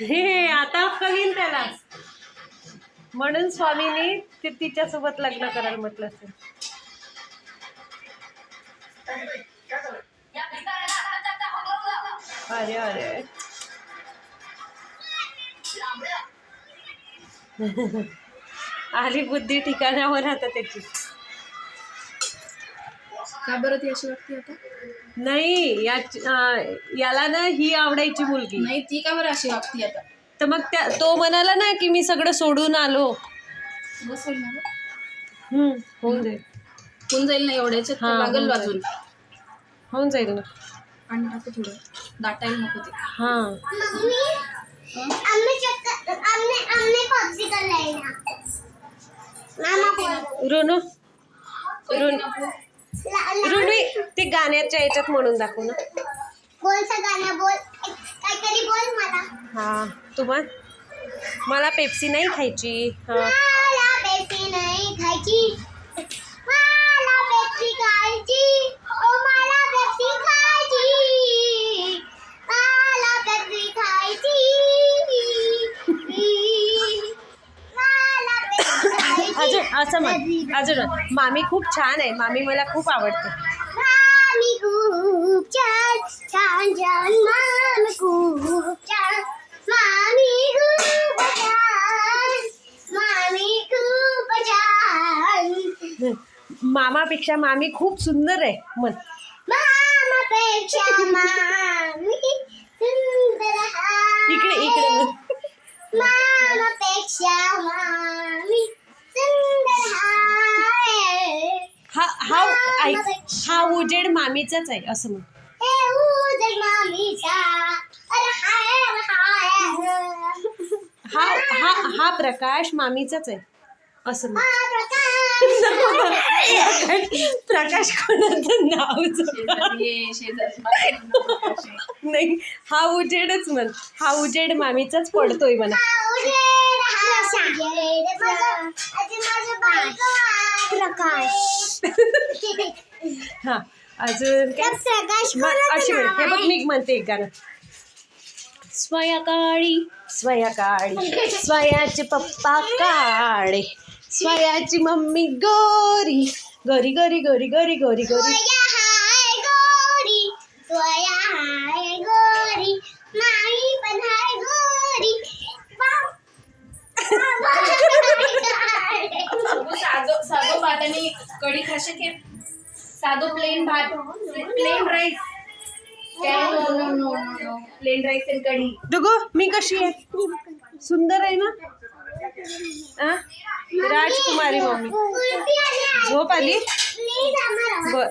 हे आता कळील त्याला, म्हणून स्वामीने तिच्यासोबत लग्न करायला म्हटलं असेल. अरे अरे आली बुद्धी ठिकाणावर आता त्याची. का बरं ती अशी वाटते आता? नाही याला ना ही आवडायची मुलगी नाही, ती का बरं अशी वागती आता? तर मग तो म्हणाला ना की मी सगळं सोडून आलो. बस होईल ना गं? होऊन जाईल. होऊन जाईल ना एवढ्याच्यात? हा, लागेल होऊन बाजून. होऊन जाईल ना. आणि टाकू थोडं, दाटायला नको ते. हा रुनू ते गाण्याच्या याच्यात म्हणून दाखव ना. गाणं बोल, काहीतरी बोल मला. हा मला पेप्सी नाही खायची. मला पेप्सी नाही खायची, मला पेप्सी खायची, ओ मला पेप्सी खायची, मला पेप्सी खायची, मला पेप्सी खायची. अजून असं म्हण, अजून मामी खूप छान आहे, मामी मला खूप आवडते. मामी खूप छान छान छान, मामी खूप छान, मामी खूप छान, मामी खूप छान. मामापेक्षा मामी खूप सुंदर आहे म्हण. मामापेक्षा मामी सुंदर आहे. इकडे म्हण. मामापेक्षा मामी सुंदर आहे. हा उजेड मामीचाच आहे असं म्हण. हे उजेड मामीचा, अरे हाय हाय. हा प्रकाश मामीचाच आहे असं म्हण. प्रकाश कोणाचं नाव नाही, हा उजेडच म्हण. हा उजेड मामीचाच पडतोय म्हणा. प्रकाश. हा अजून काय अशी म्हण. हे बघ मी म्हणते एक गाणं. स्वयकाळी स्वयाचे पप्पा काळे, स्वयाची मम्मी गोरी, गोरी गोरी गोरी गोरी गोरी गोरी. स्वया हाय गोरी, माई पण हाय गोरी. साधो भात आणि कढी खाशील की साधो प्लेन भात, plain rice? No plain rice आणि कढी. दुगो मी कशी आहे? सुंदर आहे ना? राजकुमारी मम्मी. झोप आली? बर.